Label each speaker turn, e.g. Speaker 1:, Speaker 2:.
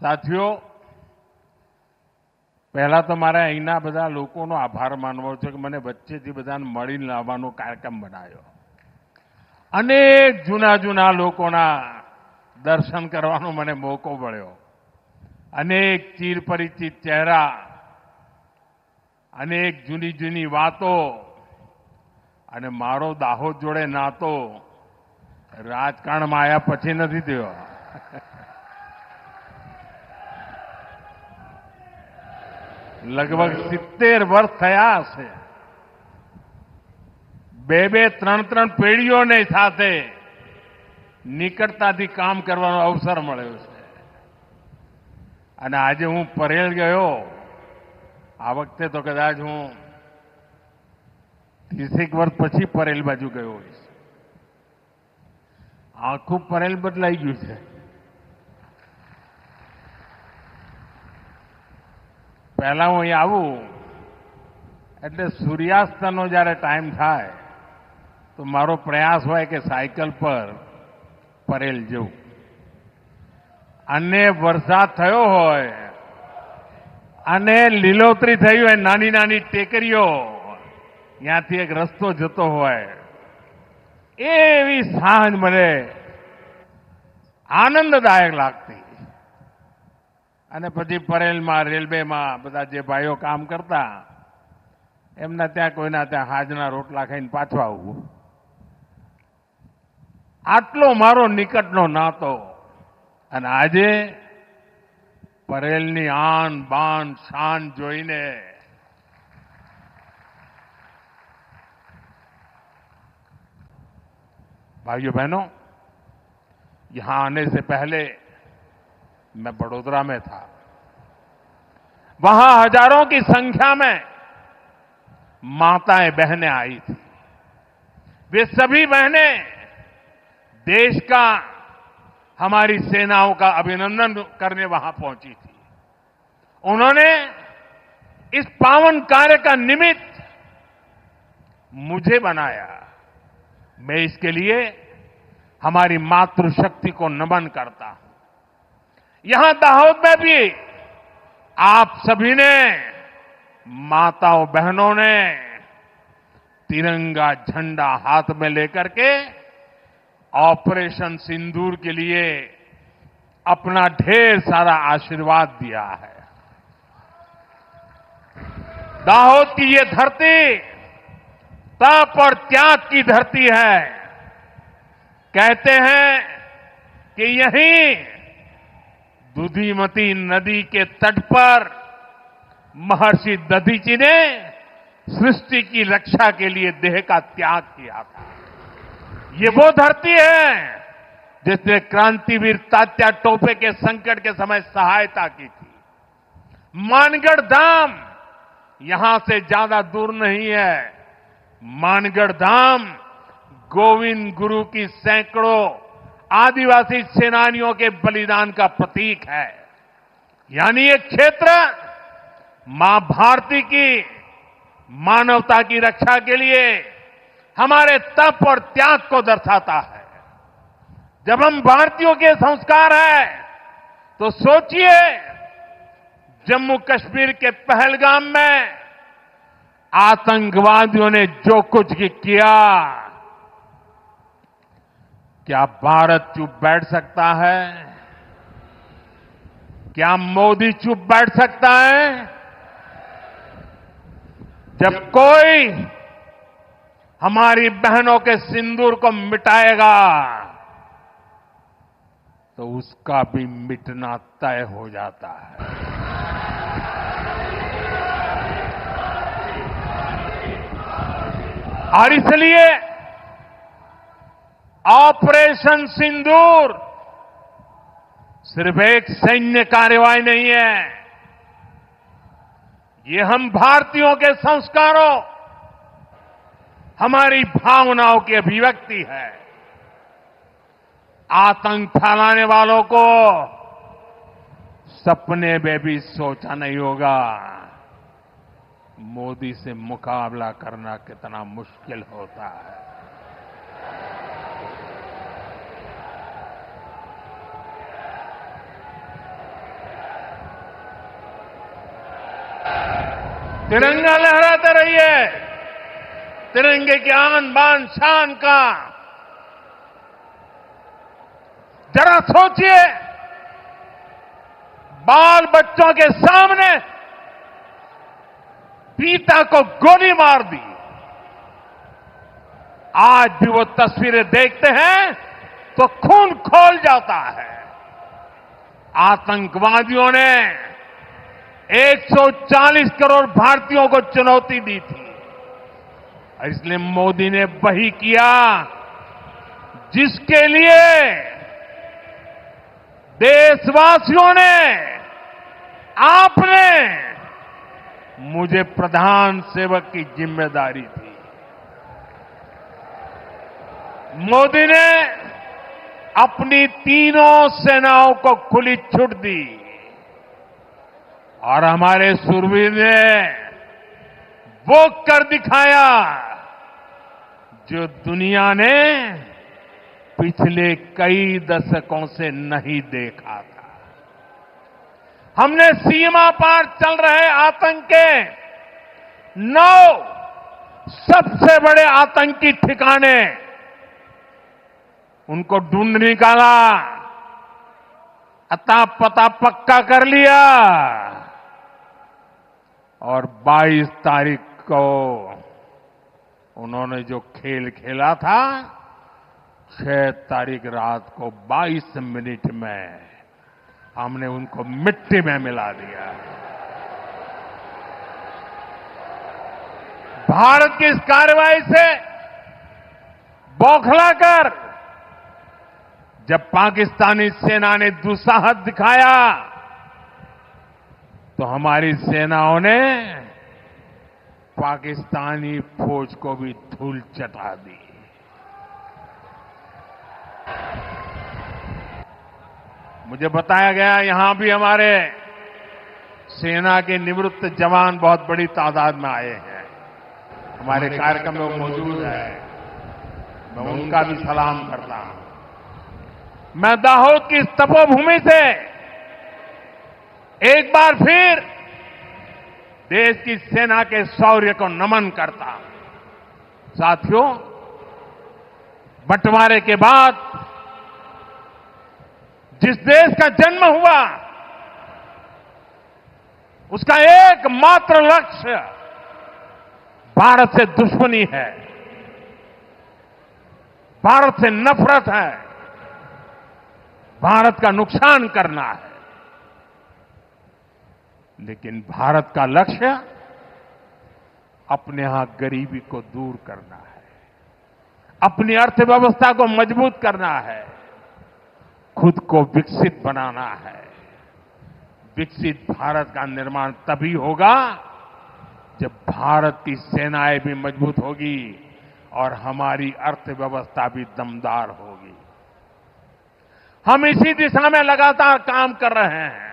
Speaker 1: સાથીઓ, પહેલા તો મારે અહીંના બધા લોકોનો આભાર માનવો છે કે મને વચ્ચેથી બધાને મળીને લાવવાનો કાર્યક્રમ બનાવ્યો. અનેક જૂના લોકોના દર્શન કરવાનો મને મોકો મળ્યો. અનેક ચિરપરિચિત ચહેરા, અનેક જૂની વાતો અને મારો દાહોદ જોડે નાતો રાજકારણમાં આવ્યા પછી નથી થયો. લગભગ 70 વર્ષ થયા હશે. બે ત્રણ પેઢીઓને સાથે નિકટતાથી કામ કરવાનો અવસર મળ્યો છે. અને આજે હું પરેલ ગયો. આ વખતે તો કદાચ હું 30 વર્ષ પછી પરેલ બાજુ ગયો હોઈશ. આખું પરેલ બદલાઈ ગયું છે. પહેલા હું અહીં આવું એટલે સૂર્યાસ્તનો જ્યારે ટાઈમ થાય તો મારો પ્રયાસ હોય કે સાયકલ પર પરેલ જવું. અને વરસાદ થયો હોય અને લીલોતરી થઈ હોય, નાની ટેકરીઓ, ત્યાંથી એક રસ્તો જતો હોય, એવી સાંજ મને આનંદદાયક લાગતી. અને પછી પરેલમાં, રેલવેમાં બધા જે ભાઈઓ કામ કરતા એમના ત્યાં કોઈના ત્યાં હાજના રોટલા ખાઈને પાછો આવવું. આટલો મારો નિકટનો નાતો. અને આજે પરેલની આન બાન શાન જોઈને भाइयों बहनों, यहां आने से पहले मैं बड़ोदरा में था. वहां हजारों की संख्या में माताएं बहनें आई थी. वे सभी बहनें देश का, हमारी सेनाओं का अभिनंदन करने वहां पहुंची थी. उन्होंने इस पावन कार्य का निमित्त मुझे बनाया. मैं इसके लिए हमारी मातृशक्ति को नमन करता हूं. यहां दाहोद में भी आप सभी ने, माताओं बहनों ने तिरंगा झंडा हाथ में लेकर के ऑपरेशन सिंदूर के लिए अपना ढेर सारा आशीर्वाद दिया है. दाहोद की ये धरती तप और त्याग की धरती है. कहते हैं कि यहीं दुधीमती नदी के तट पर महर्षि दधीची ने सृष्टि की रक्षा के लिए देह का त्याग किया था. ये वो धरती है जिसने क्रांतिवीर तात्या टोपे के संकट के समय सहायता की थी. मानगढ़ धाम यहां से ज्यादा दूर नहीं है. मानगढ़ धाम गोविंद गुरु की सैकड़ों आदिवासी सेनानियों के बलिदान का प्रतीक है. यानी ये क्षेत्र मां भारती की मानवता की रक्षा के लिए हमारे तप और त्याग को दर्शाता है. जब हम भारतीयों के संस्कार हैं तो सोचिए, जम्मू कश्मीर के पहलगाम में आतंकवादियों ने जो कुछ किया, क्या भारत चुप बैठ सकता है? क्या मोदी चुप बैठ सकता है? जब कोई हमारी बहनों के सिंदूर को मिटाएगा तो उसका भी मिटना तय हो जाता है. और इसलिए ऑपरेशन सिंदूर सिर्फ एक सैन्य कार्रवाई नहीं है. ये हम भारतीयों के संस्कारों, हमारी भावनाओं की अभिव्यक्ति है. आतंक फैलाने वालों को सपने में भी सोचा नहीं होगा मोदी से मुकाबला करना कितना मुश्किल होता है. तिरंगा लहराते रहिए। तिरंगे की आन बान शान का जरा सोचिए, बाल बच्चों के सामने पिता को गोली मार दी। आज भी वो तस्वीरें देखते हैं तो खून खौल जाता है। आतंकवादियों ने 140 करोड़ भारतीयों को चुनौती दी थी, इसलिए मोदी ने वही किया जिसके लिए देशवासियों ने, आपने मुझे प्रधान सेवक की जिम्मेदारी दी। मोदी ने अपनी तीनों सेनाओं को खुली छूट दी और हमारे शूरवीर ने वो कर दिखाया जो दुनिया ने पिछले कई दशकों से नहीं देखा था। हमने सीमा पार चल रहे आतंक के 9 सबसे बड़े आतंकी ठिकाने उनको ढूंढ निकाला, अता पता पक्का कर लिया और 22 तारीख को उन्होंने जो खेल खेला था, 6 तारीख रात को 22 मिनट में हमने उनको मिट्टी में मिला दिया। भारत की इस कार्रवाई से बौखलाकर जब पाकिस्तानी सेना ने दुस्साहस दिखाया तो हमारी सेनाओं ने पाकिस्तानी फौज को भी धूल चटा दी। मुझे बताया गया यहां भी हमारे सेना के निवृत्त जवान बहुत बड़ी तादाद में आए हैं। हमारे कार्यक्रम में मौजूद है, मैं उनका भी सलाम करता हूं। मैं दाहोद की इस तपोभूमि से एक बार फिर देश की सेना के शौर्य को नमन करता हूं। साथियों, बंटवारे के बाद जिस देश का जन्म हुआ उसका एकमात्र लक्ष्य भारत से दुश्मनी है, भारत से नफरत है, भारत का नुकसान करना है। लेकिन भारत का लक्ष्य अपने यहां गरीबी को दूर करना है, अपनी अर्थव्यवस्था को मजबूत करना है, खुद को विकसित बनाना है। विकसित भारत का निर्माण तभी होगा जब भारत की सेनाएं भी मजबूत होगी और हमारी अर्थव्यवस्था भी दमदार होगी। हम इसी दिशा में लगातार काम कर रहे हैं।